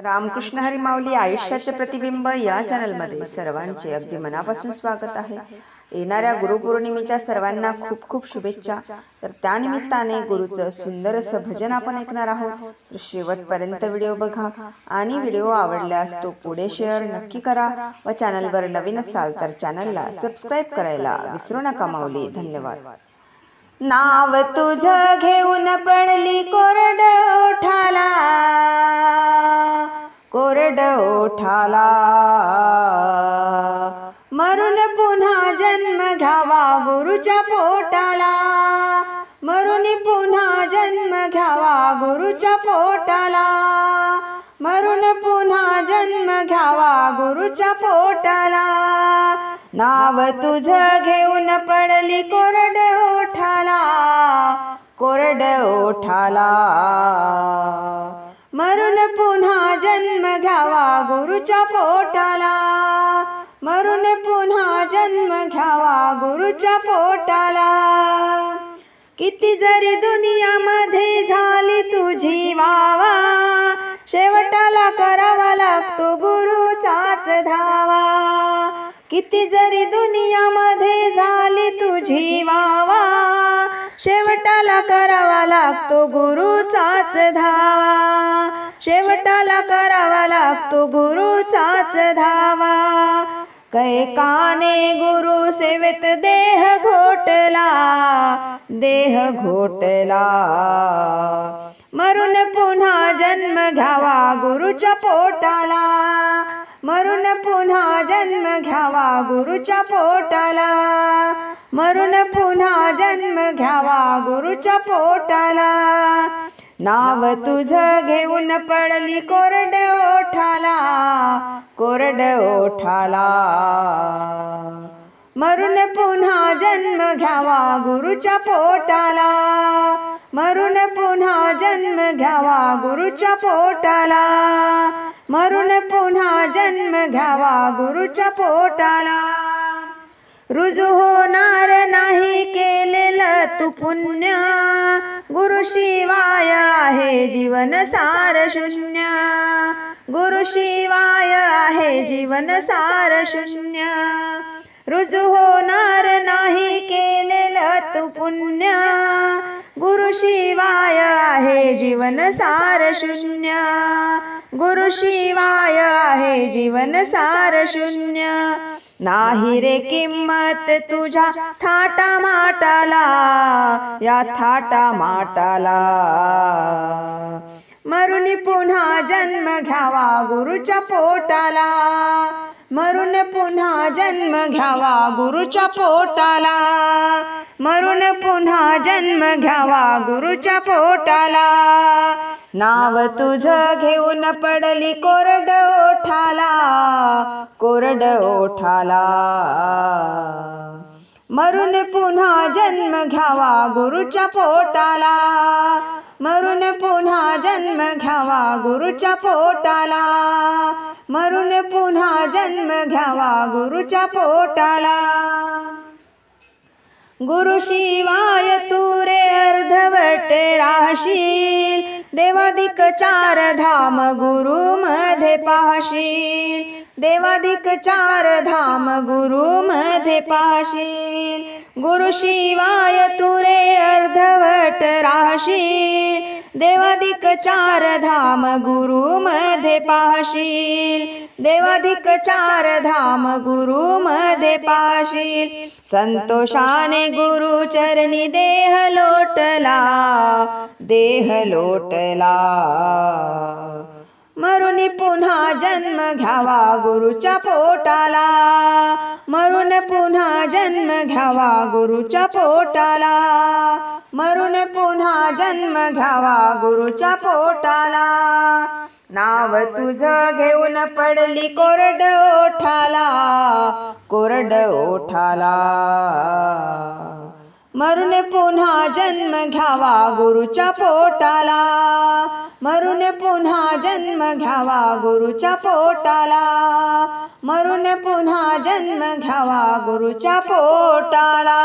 रामकृष्ण हरी माऊली आयुष्याचे प्रतिबिंब या चॅनलमध्ये सर्वांचे अगदी मनापासून स्वागत आहे। येणाऱ्या गुरुपौर्णिमेच्या सर्वांना खूप खूप शुभेच्छा। तर त्यानिमित्ताने गुरुचं सुंदर असं भजन आपण ऐकणार आहोत। तर शेवटपर्यंत व्हिडिओ बघा आणि व्हिडिओ आवडल्यास तो पुढे शेअर नक्की करा व चॅनलवर नवीन असाल तर चॅनलला सबस्क्राइब करायला विसरू नका माऊली। धन्यवाद। नाव तुझं घेऊन पडली कोरड ओठाला, कोरड ओठाला, मरून पुन्हा जन्म घ्यावा गुरुच्या पोटाला, मरून पुन्हा जन्म घ्यावा गुरुच्या पोटाला, मरून पुन्हा जन्म घ्यावा गुरुच्या पोटाला। नाव तुझं घेऊन पडली कोरड ओठाला, कोरड ओठाला, मरून पुन्हा जन्म घ्यावा गुरुच्या पोटाला, मरून पुन्हा जन्म घ्यावा गुरुच्या पोटाला। किती जरी दुनियामध्ये झाली तुझी वावा, शेवटाला करावा लागतो गुरुचाच धावा। किती जरी दुनियामध्ये झाली तुझी वावा, शेवटाला करावा लागतो गुरुचाच धावा, शेवटाला करावा लागतो गुरुचाच धावा। कैकाने गुरु सेवेत देह घोटला, देह घोटला, मरून पुन्हा जन्म घ्यावा गुरुच्या पोटाला, मरून पुन्हा जन्म घ्यावा गुरुच्या पोटाला, मरून पुन्हा जन्म घ्यावा गुरुच्या पोटाला। नाव तुझं घेऊन पडली कोरड ओठाला, कोरड ओठाला, मरून पुन्हा जन्म घ्यावा गुरुच्या पोटाला, मरून पुन्हा जन्म घ्यावा गुरुच्या पोटाला, मरून पुन्हा जन्म घ्यावा गुरुच्या पोटाला। रुजू होणार नाही केलेलं तू पुण्य, गुरुशिवाय आहे जीवन सार शून्य, गुरुशिवाय आहे जीवन सार शून्य। रुजू होणार नाही केलेलं तू पुण्य, गुरुशिवाय आहे जीवन सार शून्य, गुरुशिवाय आहे जीवन सार शून्य। नाही रे किंमत तुझ्या थाटा माटाला, या थाटा माटाला, मरून पुन्हा जन्म घ्यावा गुरुच्या पोटाला, मरून पुन्हा जन्म घ्यावा गुरुच्या पोटाला, मरून पुन्हा जन्म घ्यावा गुरुच्या पोटाला। नाव तुझं घेऊन पडली कोरड ओठाला, कोरड ओठाला, मरून पुन्हा जन्म घ्यावा गुरुच्या पोटाला, मरून पुन्हा जन्म घ्यावा गुरुच्या पोटाला, मरून पुन्हा जन्म घ्यावा गुरुच्या पोटाला। गुरुशिवाय तू रे अर्धवट राहशील, देवाधिक चार धाम गुरु मध्ये पाहशील, देवाधिक चार धाम गुरु मध्ये पाहशील। गुरुशिवाय तू रे अर्धवट राहशील, देवाधिक चार धाम गुरु मध्ये पाहशील, देवाधिक चार धाम गुरु मध्ये पाहशील। संतोषाने गुरु चरणी देह लोटला, देह लोटला, मरून पुन्हा जन्म घ्यावा गुरुच्या पोटाला, मरून पुन्हा जन्म घ्यावा गुरुच्या पोटाला, मरून पुन्हा जन्म घ्यावा गुरुच्या पोटाला। नाव तुझं घेऊन पडली कोरड ओठाला, कोरड ओठाला, मरून पुन्हा जन्म घ्यावा गुरुच्या पोटाला, मरून पुन्हा जन्म घ्यावा गुरुच्या पोटाला, मरून पुन्हा जन्म घ्यावा गुरुच्या पोटाला।